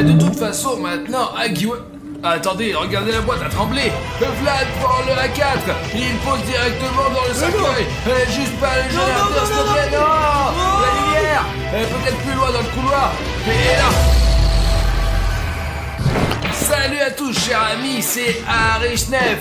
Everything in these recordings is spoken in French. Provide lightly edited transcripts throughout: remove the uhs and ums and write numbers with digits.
De toute façon, maintenant, Agiwa... Attendez, regardez la boîte à trembler. Vlad prend le A4. Il pose directement dans le cercueil. Juste pas le générateur, s'il te plaît. Non, la lumière. Peut-être plus loin dans le couloir. Et là... Salut à tous, chers amis, c'est Arishnef.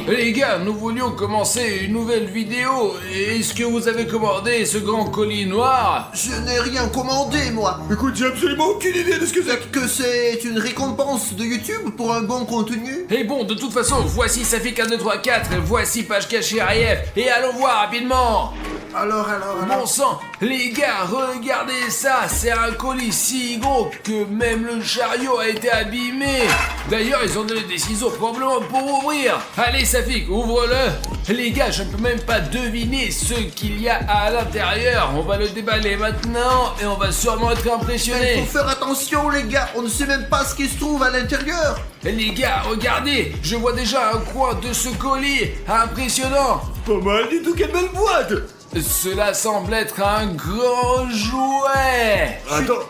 Les gars, nous voulions commencer une nouvelle vidéo. Est-ce que vous avez commandé ce grand colis noir? Je n'ai rien commandé, moi. Écoute, j'ai absolument aucune idée de ce que c'est. Que c'est une récompense de YouTube pour un bon contenu? Et bon, de toute façon, voici Safik 1, 2, 3, 4, voici page cachée Ariev, et allons voir rapidement. Alors. Bon sang, les gars, regardez ça, c'est un colis si gros que même le chariot a été abîmé. D'ailleurs, ils ont donné des ciseaux probablement pour ouvrir. Allez Safik, ouvre-le. Les gars, je ne peux même pas deviner ce qu'il y a à l'intérieur. On va le déballer maintenant et on va sûrement être Il impressionné. faut faire attention, les gars. On ne sait même pas ce qui se trouve à l'intérieur. Les gars, regardez, je vois déjà un coin de ce colis. Impressionnant. Pas mal du tout, quelle belle boîte. Cela semble être un grand jouet. Attends.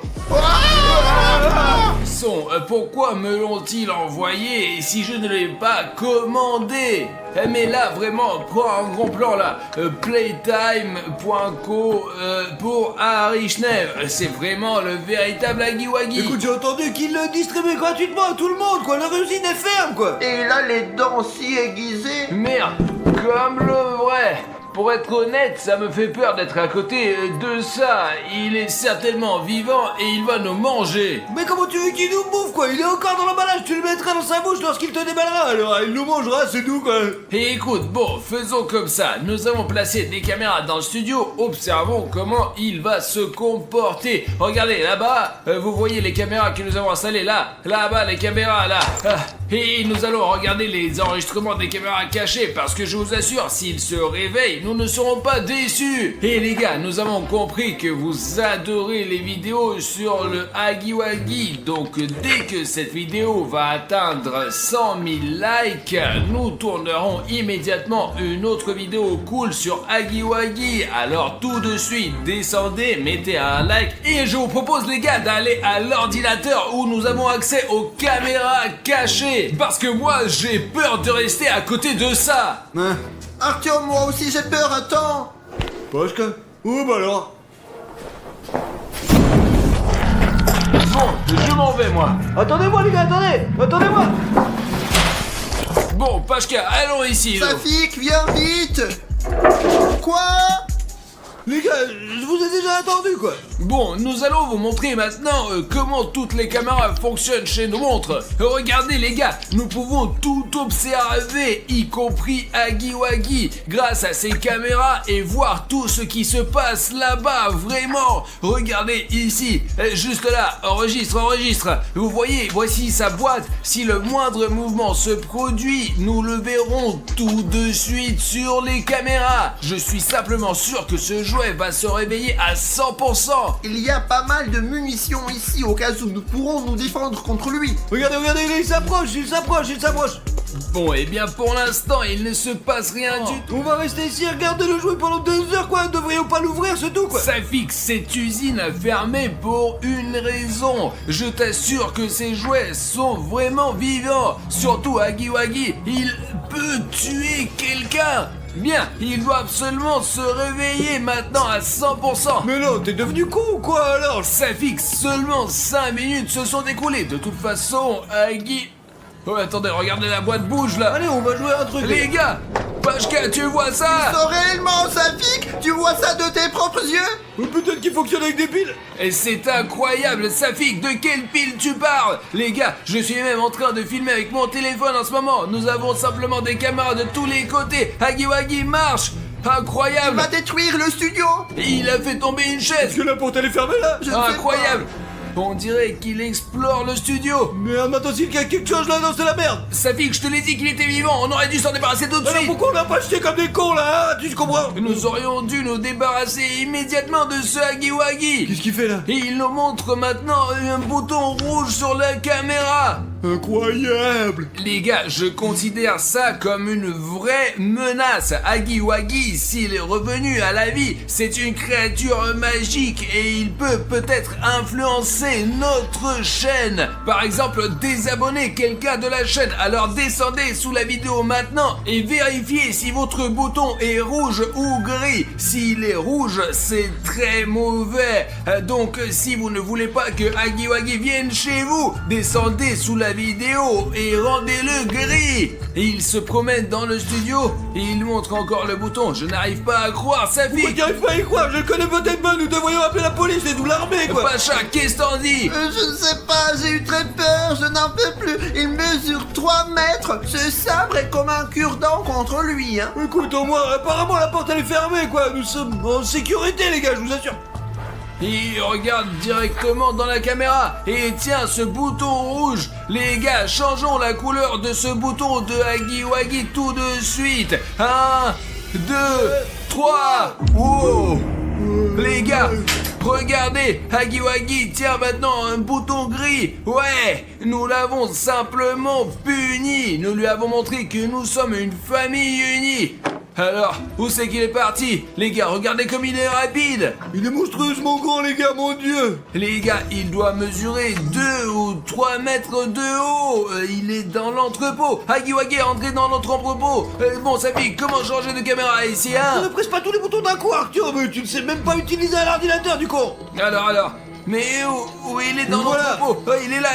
Pourquoi me l'ont-ils envoyé si je ne l'ai pas commandé? Mais là, vraiment, prends un gros plan là. Playtime.co pour Arishnef. C'est vraiment le véritable Agiwagi. Écoute, j'ai entendu qu'il le distribuait gratuitement à tout le monde, quoi. La usine est ferme, quoi. Et il a les dents si aiguisées. Merde, comme le vrai. Pour être honnête, ça me fait peur d'être à côté de ça. Il est certainement vivant et il va nous manger. Mais comment tu veux qu'il nous bouffe, quoi? Il est encore dans l'emballage, tu le mettras dans sa bouche lorsqu'il te déballera. Alors il nous mangera, c'est tout, quoi. Et écoute, bon, faisons comme ça. Nous avons placé des caméras dans le studio. Observons comment il va se comporter. Regardez, là-bas, vous voyez les caméras que nous avons installées là. Là-bas, les caméras, là. Et nous allons regarder les enregistrements des caméras cachées parce que je vous assure, s'il se réveille, nous ne serons pas déçus. Et les gars, nous avons compris que vous adorez les vidéos sur le Agiwagi. Donc dès que cette vidéo va atteindre 100 000 likes, nous tournerons immédiatement une autre vidéo cool sur Agiwagi. Alors tout de suite, descendez, mettez un like et je vous propose les gars d'aller à l'ordinateur où nous avons accès aux caméras cachées. Parce que moi j'ai peur de rester à côté de ça. Hein? Artyom, moi aussi j'ai peur, attends. Pashka? Bah alors? Bon, je m'en vais moi. Attendez-moi, les gars, attendez-moi. Bon, Pashka, allons ici. Safik, viens vite. Quoi? Les gars, je vous ai déjà attendu, quoi. Bon, nous allons vous montrer maintenant comment toutes les caméras fonctionnent chez nos montres. Regardez les gars, nous pouvons tout observer, y compris Agiwagi, grâce à ces caméras et voir tout ce qui se passe là-bas, vraiment. Regardez ici, juste là, enregistre. Vous voyez, voici sa boîte. Si le moindre mouvement se produit, nous le verrons tout de suite sur les caméras. Je suis simplement sûr que ce jouet va se réveiller à 100%. Il y a pas mal de munitions ici au cas où nous pourrons nous défendre contre lui. Regardez, il s'approche. Bon, et bien pour l'instant, il ne se passe rien du tout. On va rester ici et regarder le jouet pendant 2 heures, quoi. Devrions pas l'ouvrir, c'est tout, quoi. Safik, cette usine a fermé pour une raison. Je t'assure que ces jouets sont vraiment vivants. Surtout Agiwagi, il peut tuer quelqu'un. Bien, il doit absolument se réveiller maintenant à 100%. Mais non, t'es devenu con ou quoi alors? Safik, seulement 5 minutes se sont écoulées. De toute façon, Agi... Oh, attendez, regardez la boîte bouge là. Allez, on va jouer à un truc. Les gars, Pashka, tu vois ça? Non, réellement, Safik, tu vois ça de tes propres yeux? Ou peut-être qu'il fonctionne avec des piles. Et c'est incroyable, Safik, de quelle pile tu parles? Les gars, je suis même en train de filmer avec mon téléphone en ce moment. Nous avons simplement des caméras de tous les côtés. Agiwagi marche. Il Incroyable. va détruire le studio. Il a fait tomber une Est-ce chaise. que la porte elle est fermée là? Je ne sais Incroyable. On dirait qu'il explore le studio. Merde, maintenant s'il y a quelque chose là, non, c'est la merde. Safik, je te l'ai dit qu'il était vivant. On aurait dû s'en débarrasser tout de Alors suite. pourquoi on l'a pas jeté comme des cons là, hein? Tu comprends? Nous aurions dû nous débarrasser immédiatement de ce Agiwagi. Qu'est-ce qu'il fait là? Et il nous montre maintenant un bouton rouge sur la caméra. Incroyable. Les gars, je considère ça comme une vraie menace. Huggy-Wuggy, s'il est revenu à la vie, c'est une créature magique et il peut peut-être influencer notre chaîne. Par exemple, désabonner quelqu'un de la chaîne. Alors descendez sous la vidéo maintenant et vérifiez si votre bouton est rouge ou gris. S'il est rouge, c'est très mauvais. Donc, si vous ne voulez pas que Huggy-Wuggy vienne chez vous, descendez sous la vidéo et rendez-le gris. Il se promène dans le studio et il montre encore le bouton. Je n'arrive pas à croire, sa Pourquoi fille. tu arrives pas à y croire? Je le connais peut-être pas, nous devrions appeler la police et nous l'armée, quoi. Pacha, qu'est-ce t'en dis? Je ne sais pas, j'ai eu très peur, je n'en peux plus. Il mesure 3 mètres. Ce sabre est comme un cure-dent contre lui, hein. Écoute, au moins, apparemment la porte elle est fermée, quoi. Nous sommes en sécurité, les gars, je vous assure. Il regarde directement dans la caméra et tient ce bouton rouge. Les gars, changeons la couleur de ce bouton de Huggy-Wuggy tout de suite. 1, 2, 3. Wow. Les gars, regardez, Huggy-Wuggy tient maintenant un bouton gris. Ouais, nous l'avons simplement puni. Nous lui avons montré que nous sommes une famille unie. Alors, où c'est qu'il est parti? Les gars, regardez comme il est rapide. Il est monstrueusement grand, les gars, mon dieu. Les gars, il doit mesurer 2 ou 3 mètres de haut. Il est dans l'entrepôt. Huggy-Wuggy est entré dans notre entrepôt. Bon, sa fille, comment changer de caméra ici, hein? Ne presse pas tous les boutons d'un coup, Arthur, mais tu ne sais même pas utiliser un ordinateur, du con. Alors. Mais où il est dans Voilà. l'entrepôt? Il est là.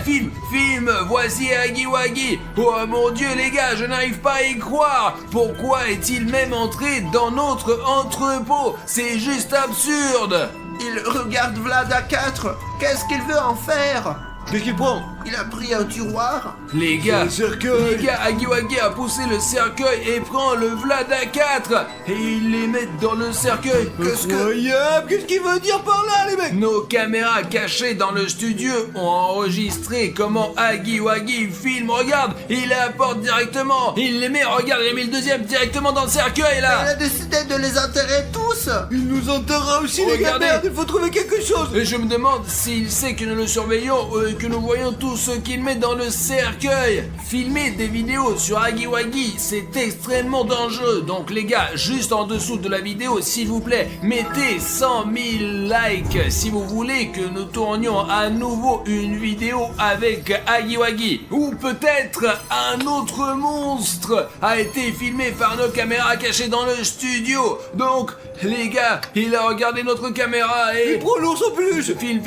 Filme, voici Huggy-Wuggy. Oh mon dieu, les gars, je n'arrive pas à y croire. Pourquoi est-il même entré dans notre entrepôt? C'est juste absurde. Il regarde Vlad à 4. Qu'est-ce qu'il veut en faire? Qu'est-ce qu'il prend? Il a pris un tiroir. Les gars, Le cercueil. Huggy-Wuggy a poussé le cercueil et prend le Vlad à 4 et il les met dans le cercueil. Incroyable. Qu'est-ce qu'il veut dire par là, les mecs? Nos caméras cachées dans le studio ont enregistré comment Huggy-Wuggy filme. Regarde, il apporte directement. Il les met, regarde, il a mis le deuxième directement dans le cercueil Il là. a décidé de les enterrer tous. Il nous enterrera aussi, les gars. Regardez. Merde, il faut trouver quelque chose. Et je me demande s'il sait que nous le surveillons, que nous voyons tout ce qu'il met dans le cercueil. Filmer des vidéos sur Huggy-Wuggy, c'est extrêmement dangereux. Donc les gars, juste en dessous de la vidéo, s'il vous plaît, mettez 100 000 likes si vous voulez que nous tournions à nouveau une vidéo avec Huggy-Wuggy. Ou peut-être un autre monstre a été filmé par nos caméras cachées dans le studio. Donc les gars, il a regardé notre caméra et... Prends l'ours en peluche. Filme.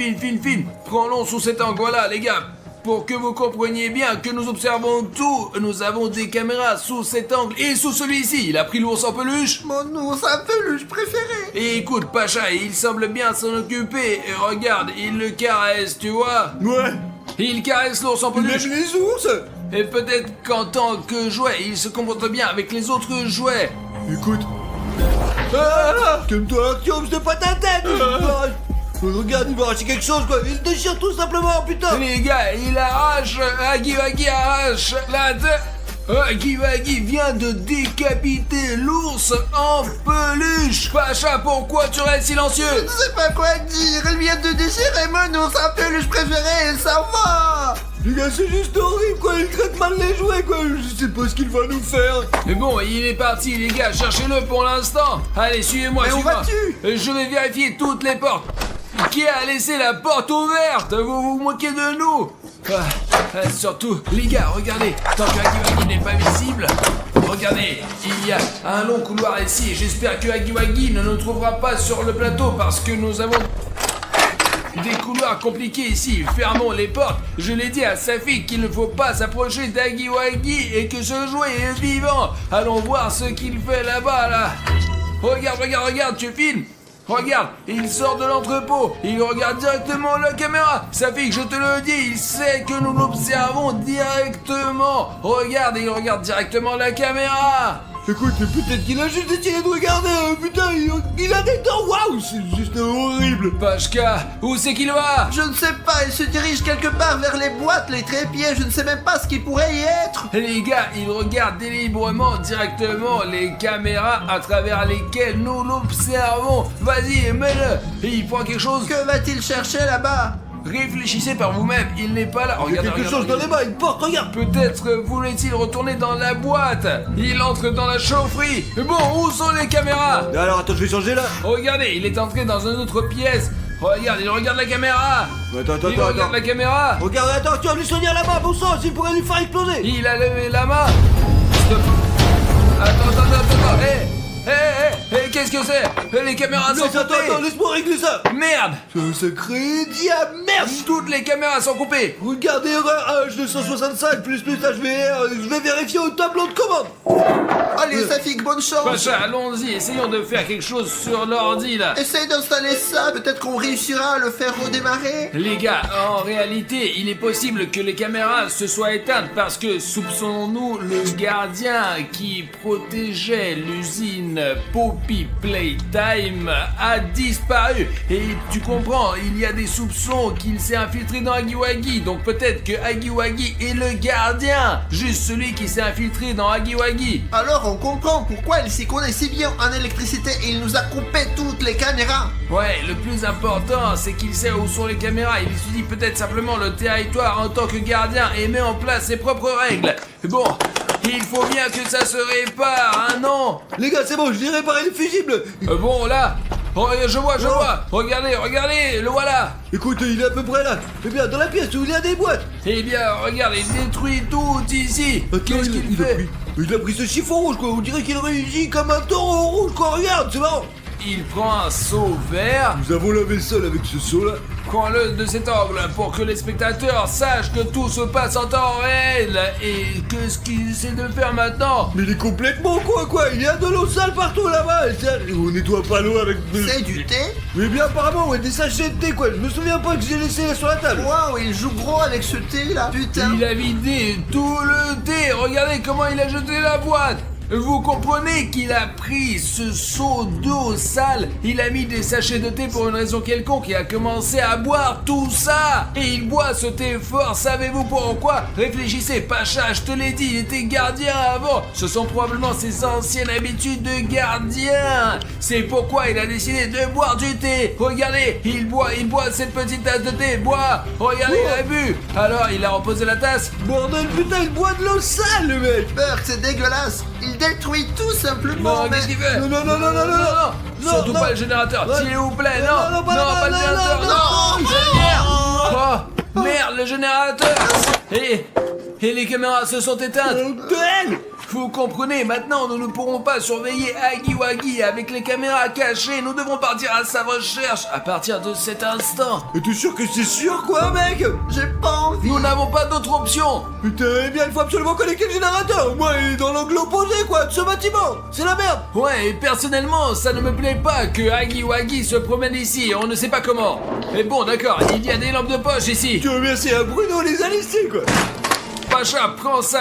Prends-le sous cet angle. Voilà, les gars. Pour que vous compreniez bien que nous observons tout, nous avons des caméras sous cet angle et sous celui-ci. Il a pris l'ours en peluche. Mon ours en peluche préféré. Et écoute, Pacha, il semble bien s'en occuper. Et regarde, il le caresse, tu vois. Ouais. Il caresse l'ours en Il peluche. aime les ours. Et peut-être qu'en tant que jouet, il se comporte bien avec les autres jouets. Écoute. Ah, calme-toi, Arthur, je te pas ta tête. Regarde, il va arracher quelque chose, quoi. Il déchire tout simplement, putain. Les gars, il arrache, Huggy-Wuggy arrache la tête. Huggy-Wuggy vient de décapiter l'ours en peluche. Pacha, pourquoi tu restes silencieux? Je ne sais pas quoi dire. Il vient de déchirer mon ours en peluche préféré. Ça va. Les gars, c'est juste horrible, quoi. Il traite mal les jouets, quoi. Je sais pas ce qu'il va nous faire. Mais bon, il est parti, les gars, cherchez-le pour l'instant. Allez, suivez-moi, Mais où suivez-moi. vas-tu? Je vais vérifier toutes les portes. Qui a laissé la porte ouverte? Vous vous moquez de nous? Surtout, les gars, regardez. Tant que Huggy-Wuggy n'est pas visible, regardez, il y a un long couloir ici. J'espère que Huggy-Wuggy ne nous trouvera pas sur le plateau parce que nous avons des couloirs compliqués ici. Fermons les portes. Je l'ai dit à sa fille qu'il ne faut pas s'approcher d'Huggy-Wuggy et que ce jouet est vivant. Allons voir ce qu'il fait là-bas, là. Regarde, tu filmes. Regarde, il sort de l'entrepôt, il regarde directement la caméra. Sa fille, je te le dis, il sait que nous l'observons directement. Regarde, il regarde directement la caméra. Écoute, peut-être qu'il a juste décidé de regarder. Putain, il a des dents. Waouh, c'est juste horrible. Pashka, où c'est qu'il va? Je ne sais pas. Il se dirige quelque part vers les boîtes, les trépieds. Je ne sais même pas ce qui pourrait y être. Les gars, il regarde délibérément directement les caméras à travers lesquelles nous l'observons. Vas-y, mets-le. Il prend quelque chose. Que va-t-il chercher là-bas? Réfléchissez par vous-même, il n'est pas là. Il y a Regardez, quelque chose dans les mains, une porte, regarde. Peut-être voulait-il retourner dans la boîte. Il entre dans la chaufferie. Bon, où sont les caméras? Alors attends, je vais changer là. Regardez, il est entré dans une autre pièce. Regarde, il regarde la caméra. Attends, Il regarde la caméra. Regarde, attends, tu vas lui soigner la main, bon sang, il pourrait lui faire exploser. Il a levé la main. Stop. Attends. Hé, qu'est-ce que c'est? Les caméras sont Attends, coupées. laisse-moi régler ça. Merde. Ce secret diable, merde. Toutes les caméras sont coupées. Regardez, erreur H265 plus HVR, je vais vérifier au tableau de commande. Allez, Safik, bonne chance. Pacha, allons-y, essayons de faire quelque chose sur l'ordi là. Essaye d'installer ça, peut-être qu'on réussira à le faire redémarrer. Les gars, en réalité, il est possible que les caméras se soient éteintes parce que, soupçonnons-nous, le gardien qui protégeait l'usine Poppy Playtime a disparu. Et tu comprends, il y a des soupçons qu'il s'est infiltré dans Hagiwagi. Donc peut-être que Hagiwagi est le gardien, juste celui qui s'est infiltré dans Hagiwagi. Alors on comprend pourquoi il s'y connaît si bien en électricité et il nous a coupé toutes les caméras. Ouais, le plus important, c'est qu'il sait où sont les caméras. Il étudie peut-être simplement le territoire en tant que gardien et met en place ses propres règles. Bon, il faut bien que ça se répare, hein, non? Les gars, c'est bon, je vais réparer le fusible. Bon, là, je vois. Regardez, le voilà. Écoute, il est à peu près là. Eh bien, dans la pièce où il y a des boîtes. Eh bien, regarde, il détruit tout ici. Qu'est-ce qu'il fait? Il a pris ce chiffon rouge, quoi. On dirait qu'il réagit comme un taureau rouge, quoi. Regarde, c'est marrant. Il prend un seau vert, Nous avons lavé le sol avec ce seau-là. prends-le de cet angle pour que les spectateurs sachent que tout se passe en temps réel. Et qu'est-ce qu'il essaie de faire maintenant? Mais il est complètement quoi. Il y a de l'eau sale partout là-bas. Et on nettoie pas l'eau avec... C'est du thé. Mais bien apparemment, ouais, des sachets de thé, quoi. Je me souviens pas que j'ai laissé sur la table. Waouh, il joue gros avec ce thé là, putain. Il a vidé tout le thé. Regardez comment il a jeté la boîte. Vous comprenez qu'il a pris ce seau d'eau sale, il a mis des sachets de thé pour une raison quelconque et a commencé à boire tout ça. Et il boit ce thé fort, savez-vous pourquoi? Réfléchissez, Pacha, je te l'ai dit, il était gardien avant. Ce sont probablement ses anciennes habitudes de gardien. C'est pourquoi il a décidé de boire du thé. Regardez, il boit cette petite tasse de thé, boit. Regardez, il a bu. Alors, il a reposé la tasse. Bordel, putain, il boit de l'eau sale, le mec. Burk, c'est dégueulasse. Il détruit tout simplement. Non, qu'est-ce qu'il fait? Non. Surtout non. pas le générateur, Ouais. s'il vous plaît, non, Non, pas le non, générateur, non, Oh, merde, le générateur. Et les caméras se sont éteintes. Bordel. Vous comprenez, maintenant nous ne pourrons pas surveiller Hagiwagi avec les caméras cachées. Nous devons partir à sa recherche à partir de cet instant. Et t'es sûr que c'est sûr, quoi, mec? J'ai pas envie. Nous n'avons pas d'autre option. Putain, eh bien, il faut absolument connecter le générateur. Moi, il est dans l'angle opposé, quoi, de ce bâtiment. C'est la merde. Ouais, et personnellement, ça ne me plaît pas que Hagiwagi se promène ici, on ne sait pas comment. Mais bon, d'accord, il y a des lampes de poche ici. Tu remercies à Bruno les a laissés, quoi. Pacha, prends ça.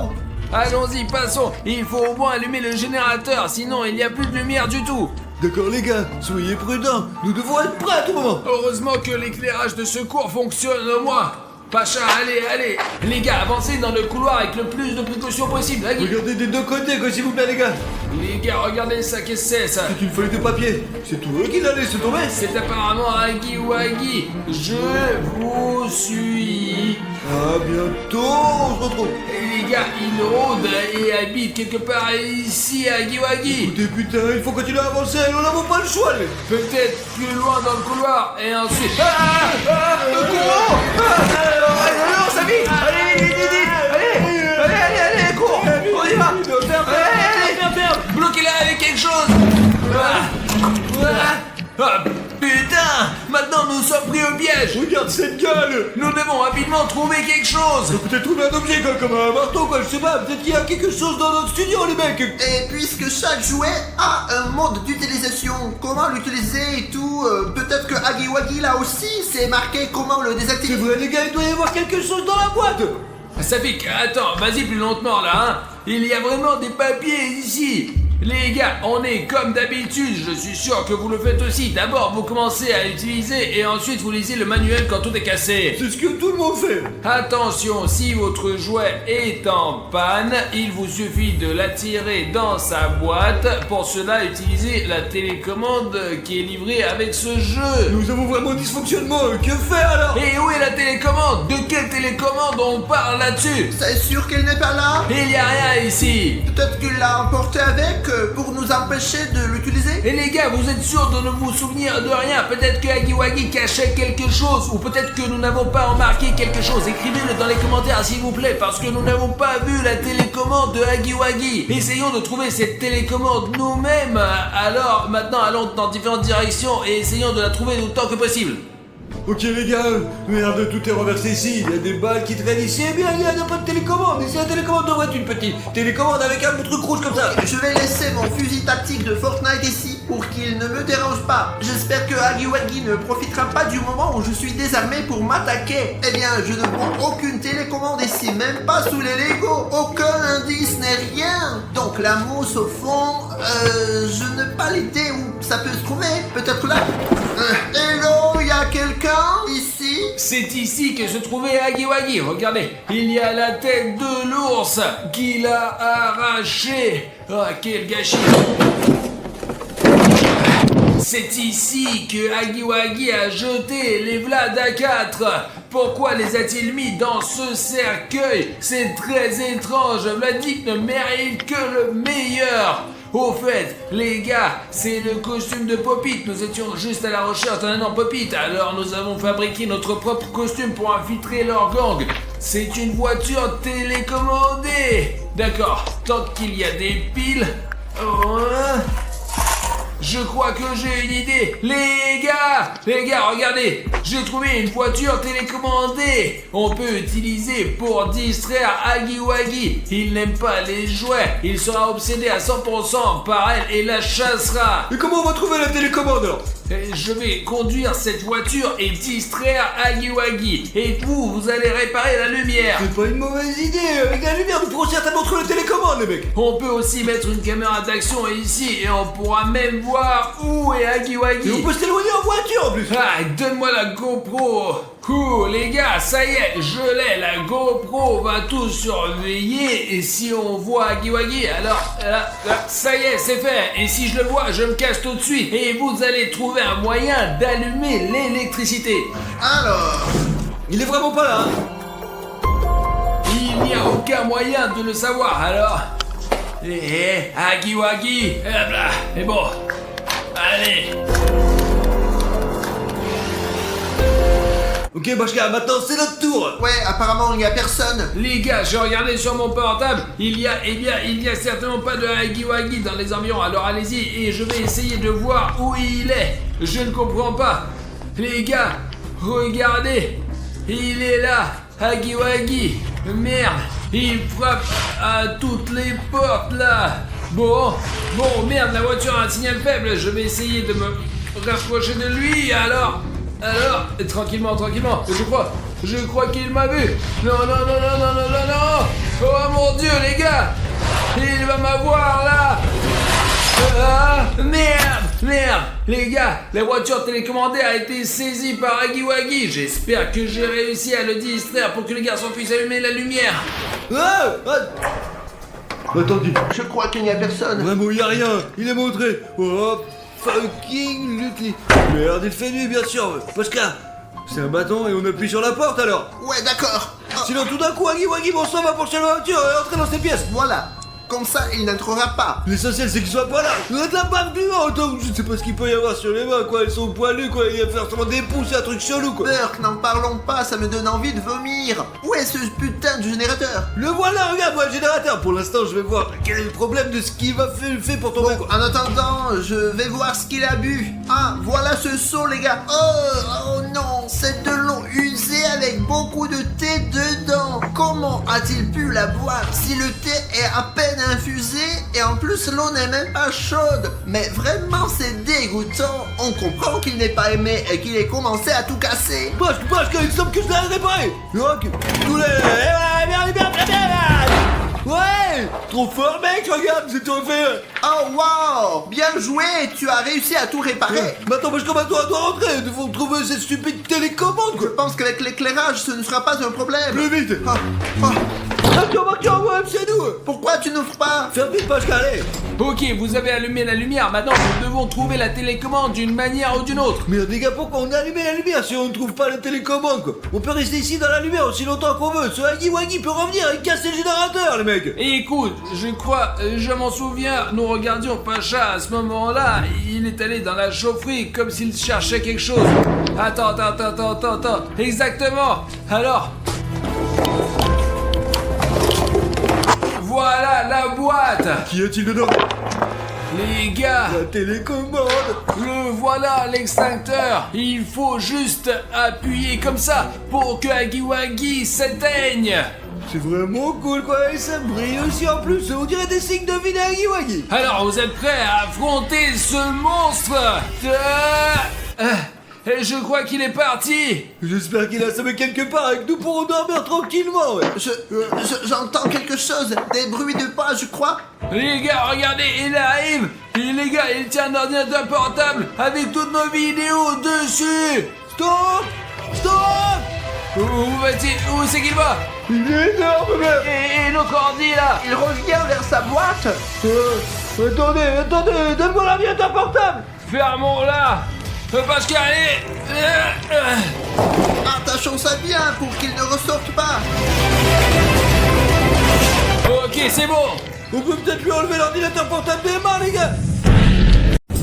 Wow. Allons-y, passons. Il faut au moins allumer le générateur, sinon il n'y a plus de lumière du tout. D'accord, les gars, soyez prudents. Nous devons être prêts à tout moment. Heureusement que l'éclairage de secours fonctionne au moins. Pacha, allez. Les gars, avancez dans le couloir avec le plus de précautions possible. Hagi. Regardez des deux côtés, quoi, s'il vous plaît, les gars. Les gars, regardez ça, qu'est-ce que c'est ça? C'est une feuille de papier. C'est tout eux qui l'a laissé tomber. C'est apparemment Hagiwagi. Je vous suis. À bientôt, on se retrouve. Et les gars, il rôde et habite quelque part ici à Hagiwagi. Écoutez, putain, il faut continuer à avancer, nous n'avons pas le choix, les... Peut-être plus loin dans le couloir et ensuite... Alors, Safik. Allez, cours. On y va. Allez, bloquez-la avec quelque chose. Ah, putain, maintenant nous sommes pris au piège. Regarde cette gueule. Nous devons rapidement trouver quelque chose. Peut-être trouver un objet, quoi, comme un marteau, quoi, je sais pas. Peut-être qu'il y a quelque chose dans notre studio, les mecs. Et puisque chaque jouet a un mode d'utilisation, comment l'utiliser et tout, peut-être que Hagiwagi là aussi, c'est marqué comment le C'est désactiver. vrai, les gars, il doit y avoir quelque chose dans la boîte. Safik, attends, vas-y plus lentement là, hein. Il y a vraiment des papiers ici. Les gars, on est comme d'habitude, je suis sûr que vous le faites aussi. D'abord, vous commencez à l'utiliser et ensuite vous lisez le manuel quand tout est cassé. C'est ce que tout le monde fait. Attention, si votre jouet est en panne, il vous suffit de l'attirer dans sa boîte. Pour cela, utilisez la télécommande qui est livrée avec ce jeu. Nous avons vraiment un dysfonctionnement, que faire alors? Et où est la télécommande? De quelle télécommande on parle là-dessus? C'est sûr qu'il n'est pas là? Il n'y a rien ici. Peut-être qu'il l'a emporté avec pour nous empêcher de l'utiliser? Et les gars, vous êtes sûrs de ne vous souvenir de rien? Peut-être que Hagiwagi cachait quelque chose, ou peut-être que nous n'avons pas remarqué quelque chose. Écrivez-le dans les commentaires s'il vous plaît, parce que nous n'avons pas vu la télécommande de Hagiwagi. Essayons de trouver cette télécommande nous-mêmes. Alors maintenant allons dans différentes directions et essayons de la trouver autant que possible. Ok les gars, merde, tout est renversé ici, il y a des balles qui traînent ici, eh bien il n'y a pas de télécommande, ici la télécommande devrait être une petite télécommande avec un truc rouge comme ça. Je vais laisser mon fusil tactique de Fortnite ici pour qu'il ne me dérange pas. J'espère que Hagiwagi ne profitera pas du moment où je suis désarmé pour m'attaquer. Eh bien, je ne vois aucune télécommande ici, même pas sous les Lego. Aucun indice n'est rien. Donc la mousse au fond, je n'ai pas l'idée où ça peut se trouver. Peut-être là. Hello, y a quelqu'un ici? C'est ici que se trouvait Hagiwagi. Regardez, il y a la tête de l'ours qu'il a arrachée. Ah, quel gâchis. C'est ici que Hagiwagi a jeté les Vlad A4. Pourquoi les a-t-il mis dans ce cercueil? C'est très étrange. Vladik ne mérite que le meilleur. Au fait, les gars, c'est le costume de Popit. Nous étions juste à la recherche d'un énorme Popit. Alors nous avons fabriqué notre propre costume pour infiltrer leur gang. C'est une voiture télécommandée. D'accord, tant qu'il y a des piles... Je crois que j'ai une idée. Les gars, regardez. J'ai trouvé une voiture télécommandée. On peut utiliser pour distraire Hagiwagi. Il n'aime pas les jouets. Il sera obsédé à 100% par elle et la chassera. Et comment on va trouver la télécommande alors? Je vais conduire cette voiture et distraire Hagiwagi. Et vous allez réparer la lumière. C'est pas une mauvaise idée, avec la lumière nous pourrons certainement trouver la télécommande les mecs. On peut aussi mettre une caméra d'action ici et on pourra même voir où est Hagiwagi. Et on peut s'éloigner en voiture en plus. Ah, donne-moi la GoPro. Les gars, ça y est, je l'ai. La GoPro va tout surveiller. Et si on voit Hagiwagi, alors là, ça y est, c'est fait. Et si je le vois, je me casse tout de suite. Et vous allez trouver un moyen d'allumer l'électricité. Alors, Il est vraiment pas là hein. Il n'y a aucun moyen de le savoir, alors... Hagiwagi, hop là, et bon, allez. Ok Bashka, maintenant c'est notre tour. ouais, apparemment il n'y a personne. Les gars, j'ai regardé sur mon portable, il y a certainement pas de Hagiwagi dans les environs, alors allez-y et je vais essayer de voir où il est. Je ne comprends pas. Les gars, regardez, il est là, Hagiwagi. Merde, il frappe à toutes les portes là. Bon, merde, la voiture a un signal faible, je vais essayer de me rapprocher de lui, alors, tranquillement, je crois qu'il m'a vu. Non. Oh mon Dieu, les gars, il va m'avoir là. Ah, merde, les gars, la voiture télécommandée a été saisie par Hagiwagi. J'espère que j'ai réussi à le distraire pour que le garçon puisse allumer la lumière. Attendez, Je crois qu'il n'y a personne. vraiment il y a rien, il est montré. Oh fucking Lucky. Merde, il fait nuit bien sûr. Bashka, c'est un bâton et on appuie sur la porte alors. Ouais, d'accord. Oh, Sinon tout d'un coup Hagiwagi bon sang va pour la voiture et entrer dans ses pièces. voilà. Comme ça, il n'entrera pas. L'essentiel c'est qu'il soit pas là. On a de la bave du vent, autant je sais pas ce qu'il peut y avoir sur les mains quoi, elles sont poilues quoi, il va faire seulement des pouces, c'est un truc chelou quoi. Burk, n'en parlons pas, ça me donne envie de vomir. Où est ce putain de générateur? Le voilà, regarde moi le générateur. Pour l'instant je vais voir quel est le problème de ce qu'il va faire pour tomber quoi. En attendant, je vais voir ce qu'il a bu. Ah, voilà ce seau, les gars. Oh non, c'est de l'eau usée avec beaucoup de thé dedans. Comment a-t-il pu la boire si le thé est à peine infusé et en plus l'eau n'est même pas chaude? Mais vraiment, c'est dégoûtant. On comprend qu'il n'ait pas aimé et qu'il ait commencé à tout casser. Parce qu'il semble que je l'ai réparé. Donc, tous les... Et voilà, bien. Ouais, trop fort mec, regarde, c'est tout fait. Oh wow, bien joué, tu as réussi à tout réparer. Mais attends, parce que maintenant on doit rentrer, nous devons trouver cette stupide télécommande Je quoi. pense qu'avec l'éclairage, ce ne sera pas un problème. Plus vite. Ah, ah, Artyom, ouais, c'est nous. pourquoi tu n'ouvres pas? Faire vite Pascal, allez. Ok, vous avez allumé la lumière, maintenant nous devons trouver la télécommande d'une manière ou d'une autre. Merde les gars, pourquoi on a allumé la lumière si on ne trouve pas la télécommande quoi? On peut rester ici dans la lumière aussi longtemps qu'on veut. Ce Huggy Wuggy peut revenir et casser le générateur les mecs. Et écoute, je m'en souviens, nous regardions Pacha à ce moment-là, il est allé dans la chaufferie comme s'il cherchait quelque chose. Attends, exactement. Alors... Voilà la boîte. Qu'y a-t-il dedans? Les gars, La télécommande. le voilà l'extincteur. Il faut juste appuyer comme ça pour que Huggy Wuggy s'éteigne. C'est vraiment cool quoi, et ça brille aussi en plus, on dirait des signes de vie d'Huggy Wuggy. Alors vous êtes prêts à affronter ce monstre? Je crois qu'il est parti. J'espère qu'il a assommé quelque part et que nous pourrons dormir tranquillement ouais. J'entends quelque chose, des bruits de pas, je crois. Les gars, regardez, il arrive. Et les gars, il tient un ordinateur portable avec toutes nos vidéos dessus. Stop. Où c'est qu'il va? Il est énorme mec. Et notre ordi là? Il revient vers sa boîte. Attendez, donne-moi l'ordinateur portable. Fermons-la. Pascal, Attachons ça bien pour qu'il ne ressorte pas. Ok, c'est bon. On peut peut-être lui enlever l'ordinateur portable des mains les gars.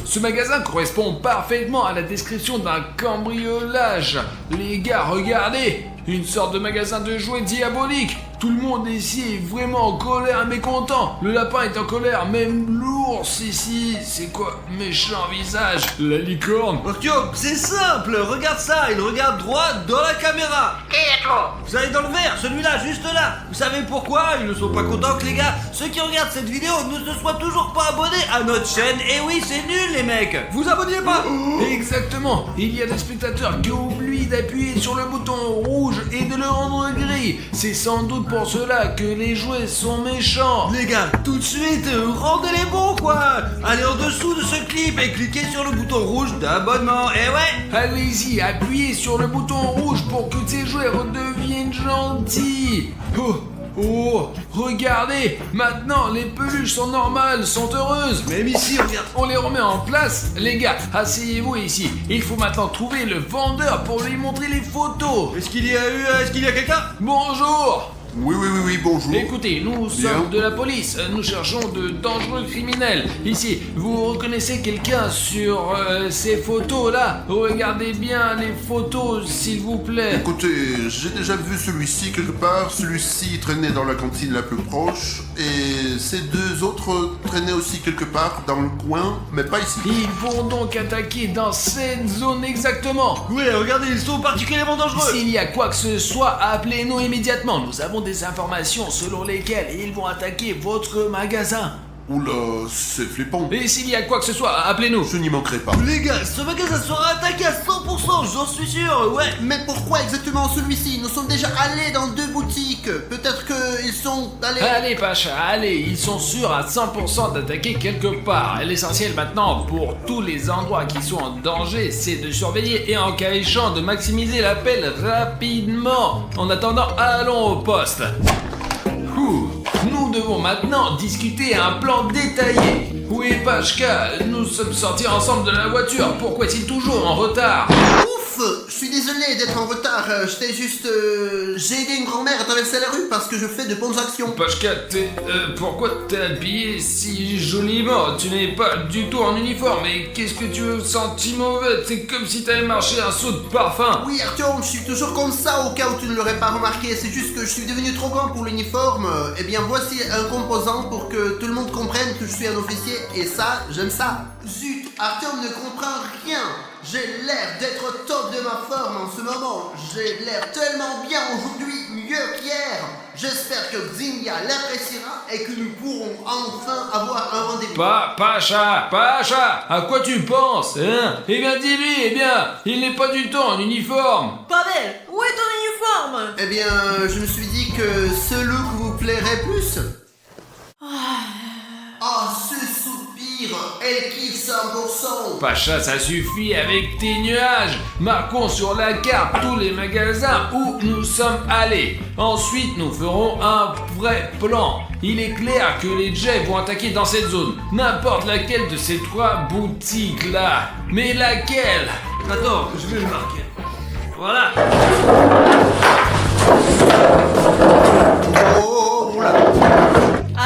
Ce magasin correspond parfaitement à la description d'un cambriolage. Les gars, regardez, une sorte de magasin de jouets diabolique. Tout le monde ici est vraiment en colère, mécontent. Le lapin est en colère, même l'ours ici. C'est quoi? Méchant visage. La licorne. Artyom, c'est simple, regarde ça, il regarde droit dans la caméra. Vous allez dans le vert, celui-là, juste là. Vous savez pourquoi? Ils ne sont pas contents que les gars, ceux qui regardent cette vidéo, ne se soient toujours pas abonnés à notre chaîne. Et oui, c'est nul les mecs. Vous abonnez pas? Exactement. Il y a des spectateurs qui oublient d'appuyer sur le bouton rouge et de le rendre gris. C'est sans doute pour cela que les jouets sont méchants. Les gars, tout de suite, rendez-les bons quoi. Allez en dessous de ce clip et cliquez sur le bouton rouge d'abonnement. Et ouais. Allez-y, appuyez sur le bouton rouge pour que ces jouets redeviennent gentils. Oh, regardez, maintenant les peluches sont normales, sont heureuses. Même ici, regarde. On les remet en place. Les gars, asseyez-vous ici. Il faut maintenant trouver le vendeur pour lui montrer les photos. Est-ce qu'il y a quelqu'un? Bonjour. Oui, bonjour. Écoutez, nous sommes de la police, nous cherchons de dangereux criminels. Ici, vous reconnaissez quelqu'un sur ces photos-là? Regardez bien les photos, s'il vous plaît. Écoutez, j'ai déjà vu celui-ci quelque part. Celui-ci traînait dans la cantine la plus proche. Et ces deux autres traînaient aussi quelque part dans le coin, mais pas ici. Ils vont donc attaquer dans cette zone exactement. Oui, regardez, ils sont particulièrement dangereux. S'il y a quoi que ce soit, appelez-nous immédiatement. Nous avons des informations selon lesquelles ils vont attaquer votre magasin. Oula, c'est flippant. Et s'il y a quoi que ce soit, appelez-nous. Je n'y manquerai pas. Les gars, ce magasin sera attaqué à 100%, j'en suis sûr, ouais. Mais pourquoi exactement celui-ci? Nous sommes déjà allés dans 2 boutiques. Peut-être qu'ils sont allés... Allez Pacha, allez, ils sont sûrs à 100% d'attaquer quelque part. L'essentiel maintenant pour tous les endroits qui sont en danger, c'est de surveiller et en cas échéant de maximiser l'appel rapidement. En attendant, allons au poste. Nous devons maintenant discuter un plan détaillé. Oui, Pachka, nous sommes sortis ensemble de la voiture. Pourquoi est-il toujours en retard? Ouf! Je suis désolé d'être en retard. J'étais juste... J'ai aidé une grand-mère à traverser la rue parce que je fais de bonnes actions. Pachka, pourquoi t'es habillé si joliment? Tu n'es pas du tout en uniforme. Et qu'est-ce que tu veux senti mauvais? C'est comme si t'avais marché un saut de parfum. Oui, Artyom, je suis toujours comme ça au cas où tu ne l'aurais pas remarqué. C'est juste que je suis devenu trop grand pour l'uniforme. Eh bien, voici un composant pour que tout le monde comprenne que je suis un officier. Et ça, j'aime ça. Zut, Artyom ne comprend rien. J'ai l'air d'être au top de ma forme en ce moment. J'ai l'air tellement bien aujourd'hui, mieux qu'hier. J'espère que Xingya l'appréciera et que nous pourrons enfin avoir un rendez-vous. Pacha, à quoi tu penses, hein? Eh bien, dis-lui, il n'est pas du tout en uniforme. Pavel, où est ton uniforme? Eh bien, je me suis dit que ce look vous plairait plus. Oh, ce soupir, elle kiffe 100%. Pacha, ça suffit avec tes nuages. Marquons sur la carte tous les magasins où nous sommes allés. Ensuite, nous ferons un vrai plan. Il est clair que les Jeffs vont attaquer dans cette zone. N'importe laquelle de ces 3 boutiques-là. Mais laquelle? Attends, je vais le marquer. Voilà. Oh, là.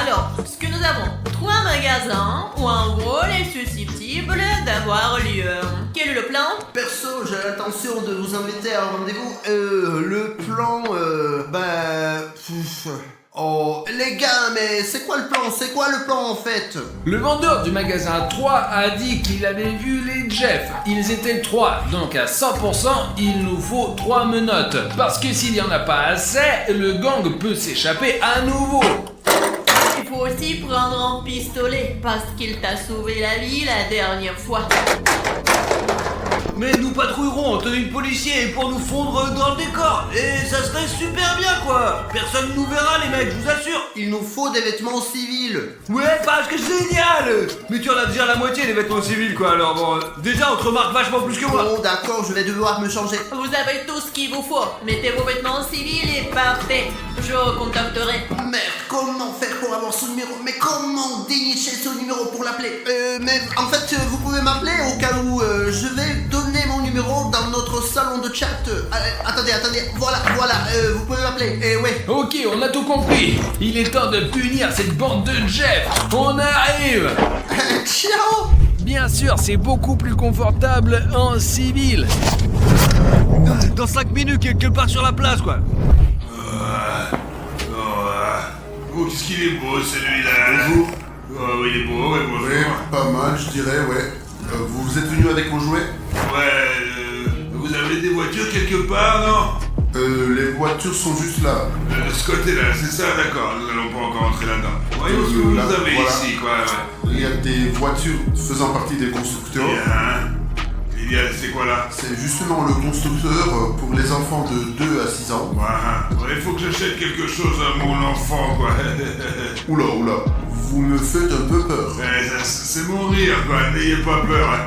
Alors, ce que nous avons 3 magasins où en gros est susceptible d'avoir lieu. Quel est le plan? Perso, j'ai l'intention de vous inviter à un rendez-vous. Le plan, Oh, les gars, mais c'est quoi le plan? C'est quoi le plan en fait? Le vendeur du magasin 3 a dit qu'il avait vu les Jeffs. Ils étaient 3, donc à 100%, il nous faut 3 menottes. Parce que s'il n'y en a pas assez, le gang peut s'échapper à nouveau. Il faut aussi prendre un pistolet parce qu'il t'a sauvé la vie la dernière fois. Mais nous patrouillerons en tenue de policier pour nous fondre dans le décor. Et ça serait super bien, quoi. Personne nous verra, les mecs, je vous assure. Il nous faut des vêtements civils. Ouais, parce que génial. Mais tu en as déjà la moitié des vêtements civils, quoi. Alors bon, déjà, on te remarque vachement plus que moi. Bon, d'accord, je vais devoir me changer. Vous avez tout ce qu'il vous faut. Mettez vos vêtements civils et partez. Je contacterai. Merde, comment faire pour avoir son numéro? Mais comment dénicher son numéro pour l'appeler? Mais en fait, vous pouvez m'appeler au cas où je vais donner mon numéro dans notre salon de chat. Attendez, voilà, vous pouvez m'appeler. Ouais. Ok, on a tout compris. Il est temps de punir cette bande de Jeff. On arrive. Ciao. Bien sûr, c'est beaucoup plus confortable en civil. Dans 5 minutes, quelque part sur la place, quoi. Oh, qu'est-ce qu'il est beau celui-là. Bonjour. Oh, il est beau, ouais, bonjour. Ouais, pas mal, je dirais, ouais. Vous êtes venu avec vos jouets? Ouais, vous avez des voitures quelque part, non? Les voitures sont juste là. Ce côté-là, c'est ça, d'accord, nous n'allons pas encore entrer là-dedans. Voyons ce que vous là, avez voilà. ici, quoi. Il y a des voitures faisant partie des constructeurs. C'est quoi là? C'est justement le constructeur pour les enfants de 2 à 6 ans. Ouais, il faut que j'achète quelque chose à mon enfant, quoi. Oula, vous me faites un peu peur. Ouais, c'est mon rire, quoi, n'ayez pas peur.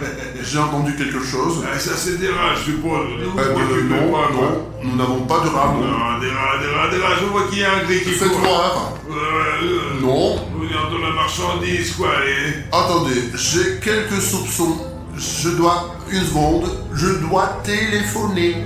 J'ai entendu quelque chose. Ça c'est des rats, je suppose. Ne vous préoccupez Non, pas, quoi. non, nous n'avons pas de rats, non. Non, des rats, je vois qu'il y a un gris qui Faites court. voir. Non. Vous venez de la marchandise, quoi, allez. Attendez, j'ai quelques soupçons. Une seconde, je dois téléphoner.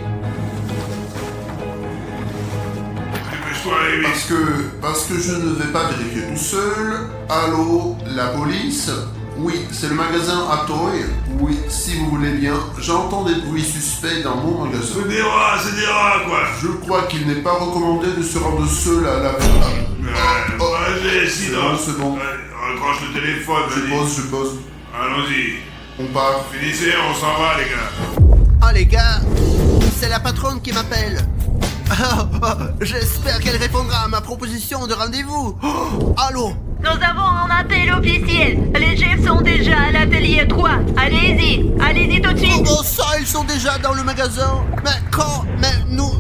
Dépêche-toi, allez, vite. Parce que je ne vais pas vérifier tout seul. Allô, la police? Oui, c'est le magasin Atoy. Oui, si vous voulez bien. J'entends des bruits suspects dans mon magasin. C'est des rats, quoi. Je crois qu'il n'est pas recommandé de se rendre seul à la J'ai silence. C'est bon. Raccroche le téléphone, vas-y. Je pose. Allons-y. On part. Finissez, on s'en va, les gars. Ah les gars, c'est la patronne qui m'appelle. J'espère qu'elle répondra à ma proposition de rendez-vous. Allô? Nous avons un appel officiel. Les Jeffs sont déjà à l'atelier 3. Allez-y tout de suite. Comment ça, ils sont déjà dans le magasin? Mais nous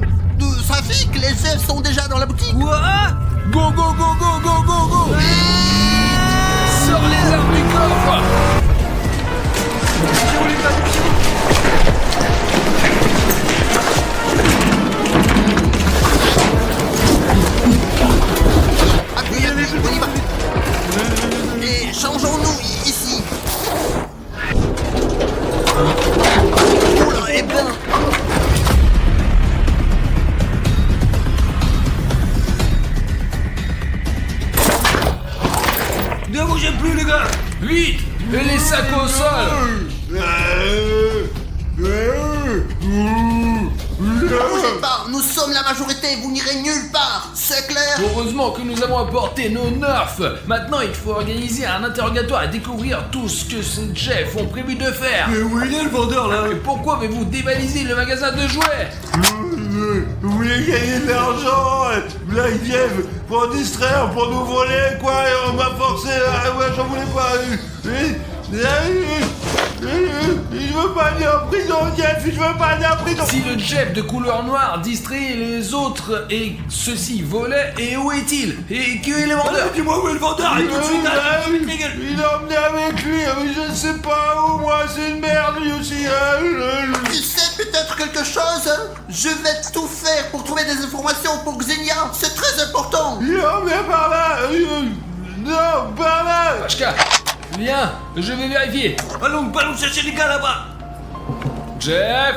ça fait que les Jeffs sont déjà dans la boutique. Quoi? Go. Sors les armes du coffre. Appuyez, on y va. Et changeons-nous ici. Oula, eh ben. Ne bougez plus, les gars. Vite. Et les sacs au sol. Ne bougez pas, nous sommes la majorité, vous n'irez nulle part, c'est clair? Heureusement que nous avons apporté nos nerfs. Maintenant, il faut organiser un interrogatoire et découvrir tout ce que ces Jeffs ont prévu de faire. Mais où il est, le vendeur, là? Et pourquoi avez-vous dévalisé le magasin de jouets? Vous voulez gagner de l'argent? Là, ils viennent pour nous distraire, pour nous voler, quoi, et on m'a forcé. Ouais, j'en voulais pas. Je veux pas aller en prison, Jeff, je veux pas aller en prison. Si le Jeff de couleur noire distrait les autres et ceux-ci volaient, et où est-il? Et qui est le vendeur? Dis-moi où est le vendeur et tout de suite, là, je vais te mettre la gueule. Il a emmené avec lui, mais je ne sais pas où, moi, c'est une merde, lui aussi. Tu sais peut-être quelque chose? Je vais tout faire pour trouver des informations pour Xenia. C'est très important. Il est emmené par là. Non, par là. Pachka, viens, je vais vérifier. Allons chercher les gars là-bas. Jeff?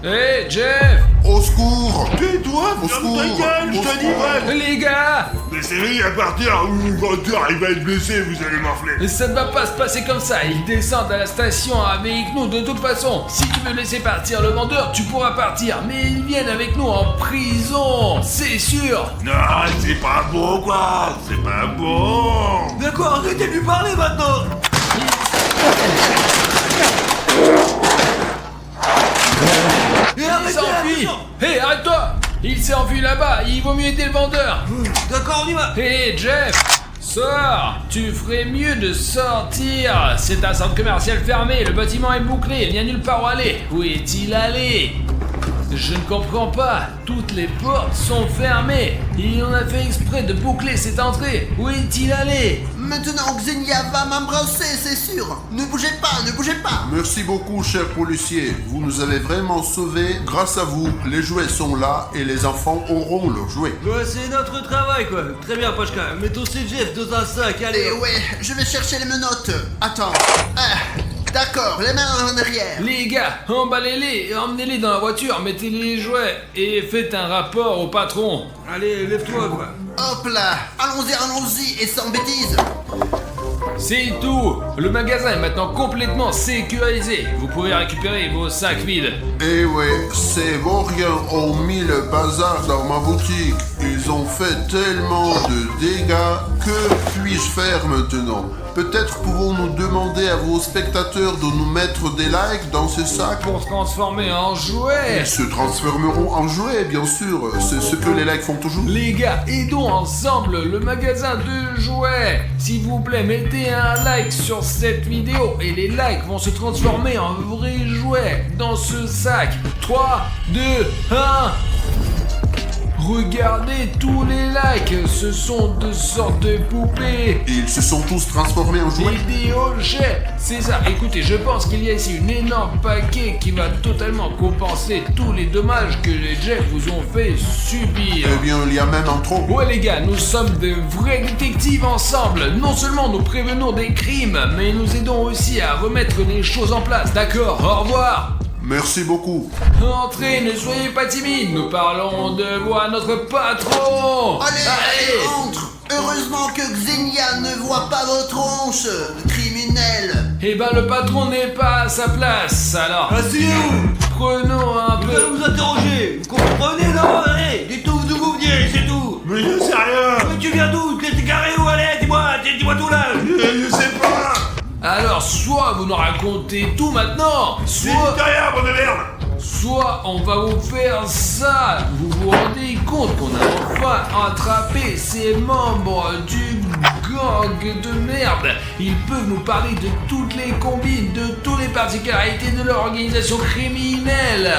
Hé, Jeff? Au secours! Tais-toi, Au ferme ta secours. gueule, je te dis vrai. Les gars! Laissez-le à partir, ou le vendeur, il va être blessé, vous allez m'enfler. Ça ne va pas se passer comme ça, ils descendent à la station avec nous de toute façon. Si tu veux laisser partir le vendeur, tu pourras partir, mais ils viennent avec nous en prison, c'est sûr. Non, c'est pas bon, quoi. C'est pas bon. D'accord, arrêtez de lui parler maintenant. Et Il arrêtez, s'enfuit. attention. Hé, arrête-toi. Il s'est enfui là-bas, il vaut mieux aider le vendeur. D'accord, on y va. Hé, Jeff, sors. Tu ferais mieux de sortir. C'est un centre commercial fermé, le bâtiment est bouclé, il n'y a nulle part où aller. Où est-il allé? Je ne comprends pas, toutes les portes sont fermées. Il en a fait exprès de boucler cette entrée. Où est-il allé? Maintenant Xenia va m'embrasser, c'est sûr. Ne bougez pas, ne bougez pas. Merci beaucoup, cher policier. Vous nous avez vraiment sauvés. Grâce à vous, les jouets sont là et les enfants auront leurs jouets. Ouais, c'est notre travail, quoi. Très bien, Pachka. Mettons ces Jeff dans un sac, allez. Et ouais, je vais chercher les menottes. Attends. D'accord, les mains en arrière. Les gars, emballez-les, emmenez-les dans la voiture, mettez les jouets et faites un rapport au patron. Allez, lève-toi, quoi. Hop là, allons-y, et sans bêtises. C'est tout. Le magasin est maintenant complètement sécurisé. Vous pouvez récupérer vos sacs vides. Eh ouais, ces vauriens ont mis le bazar dans ma boutique. Ils ont fait tellement de dégâts. Que puis-je faire maintenant? Peut-être pouvons-nous demander à vos spectateurs de nous mettre des likes dans ces sacs? Pour se transformer en jouets. Ils se transformeront en jouets, bien sûr. C'est ce que les likes font toujours. Les gars, aidons ensemble le magasin de jouets. S'il vous plaît, mettez un like sur cette vidéo et les likes vont se transformer en vrais jouets dans ce sac. 3, 2, 1... Regardez tous les likes, ce sont de sortes de poupées. Ils se sont tous transformés en jouets. Des objets, c'est ça. Écoutez, je pense qu'il y a ici une énorme paquet qui va totalement compenser tous les dommages que les Jeff vous ont fait subir. Eh bien, il y a même un trop. Ouais les gars, nous sommes de vrais détectives ensemble. Non seulement nous prévenons des crimes, mais nous aidons aussi à remettre les choses en place. D'accord, au revoir. Merci beaucoup. Entrez, ne soyez pas timides, nous parlons de vous à notre patron. Allez, entre. Heureusement que Xenia ne voit pas vos tronches, criminel. Eh ben le patron n'est pas à sa place, alors Asseyez-vous. prenons un Nous peu... allons vous interroger. Vous comprenez, non? Allez, dites-nous d'où vous venez, c'est tout. Mais je sais rien. Mais tu viens d'où? T'es garé où? Allez, dis-moi tout là. Je sais pas. Alors soit vous nous racontez tout maintenant, C'est soit... rien, bande de merde. Soit on va vous faire ça. Vous vous rendez compte qu'on a enfin attrapé ces membres du gang de merde. Ils peuvent nous parler de toutes les combines, de toutes les particularités de leur organisation criminelle.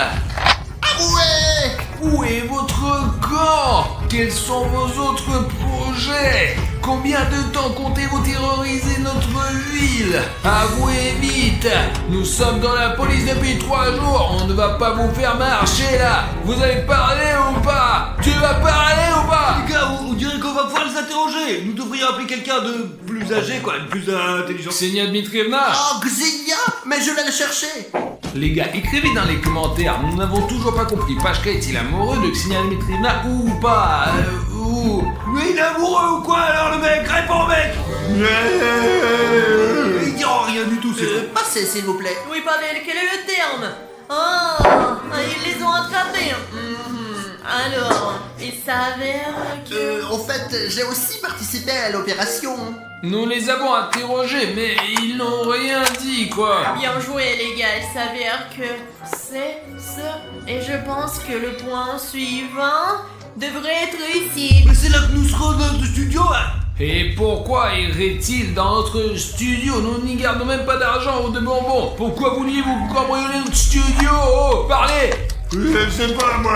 Ah ouais. Où est votre camp? Quels sont vos autres projets? Combien de temps comptez-vous terroriser notre ville? Avouez vite! Nous sommes dans la police depuis 3 jours, on ne va pas vous faire marcher là! Vous allez parler ou pas? Tu vas parler ou pas? Les gars, on dirait qu'on va pouvoir les interroger. Nous devrions appeler quelqu'un de plus âgé, quoi, de plus intelligent. Xenia Dmitrievna? Oh, Xenia. Mais je vais le chercher. Les gars, écrivez dans les commentaires, nous n'avons toujours pas compris. Pachka est-il amoureux de Xenia Dmitrievna ou pas? Ou... Mais il est amoureux ou quoi alors le mec? Réponds mec. Ils diront rien du tout, c'est bon. Passez, s'il vous plaît. Oui, Pavel, quel est le terme? Ah, ils les ont attrapés. Alors, il s'avère que... Au fait, j'ai aussi participé à l'opération. Nous les avons interrogés, mais ils n'ont rien dit, quoi. Bien joué, les gars, il s'avère que c'est ça. Et je pense que le point suivant devrait être ici. Mais c'est là que nous serons dans le studio. Hein. Et pourquoi irait-il dans notre studio? Nous n'y gardons même pas d'argent ou de bonbons. Pourquoi vouliez-vous cambrioler notre studio? Oh, parlez! Je sais pas, moi.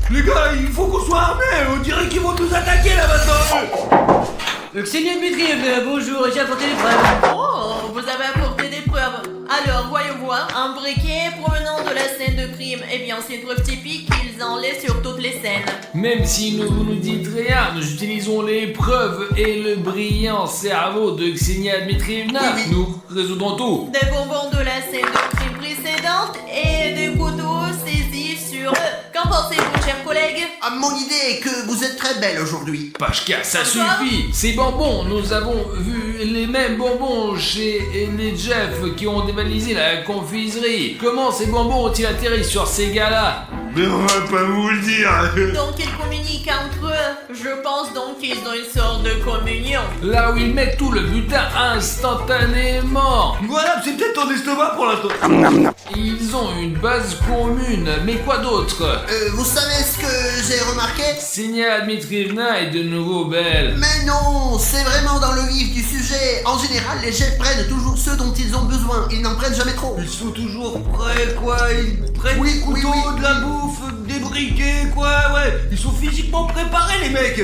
Les gars, il faut qu'on soit armés. On dirait qu'ils vont nous attaquer là maintenant. Xenia Dmitrievna, bonjour, j'ai apporté des preuves. Oh, vous avez apporté des preuves. Alors, voyons voir. Un briquet provenant de la scène de crime. Eh bien, c'est une preuve typique qu'ils en laissent sur toutes les scènes. Même si vous nous dites rien, nous utilisons les preuves et le brillant cerveau de Xenia Dmitrievna. Oui, oui. Nous résoudrons tout. Des bonbons de la scène de crime précédente et des couteaux saisis sur eux. Qu'en pensez-vous, chers collègues? Ah, mon idée est que vous êtes très belle aujourd'hui. Pachka, ça Quoi? suffit. Ces bonbons, nous avons vu les mêmes bonbons chez les Jeff qui ont dévalisé la confiserie. Comment ces bonbons ont-ils atterri sur ces gars-là? Mais on va pas vous le dire. Donc ils communiquent entre eux. Je pense donc qu'ils ont une sorte de communion. Là où ils mettent tout le butin instantanément. Voilà, c'est peut-être ton estomac pour l'instant. Ils ont une base commune, mais quoi d'autre? Vous savez ce que j'ai remarqué? Xenia Dmitrievna est de nouveau belle. Mais non, c'est vraiment dans le vif du sujet. En général, les chefs prennent toujours ceux dont ils ont besoin. Ils n'en prennent jamais trop. Ils sont toujours prêts, quoi. Ils prennent Oui, des couteaux, oui, oui. de la bouffe, des briquets, quoi. Ouais, ils sont physiquement préparés, les mecs.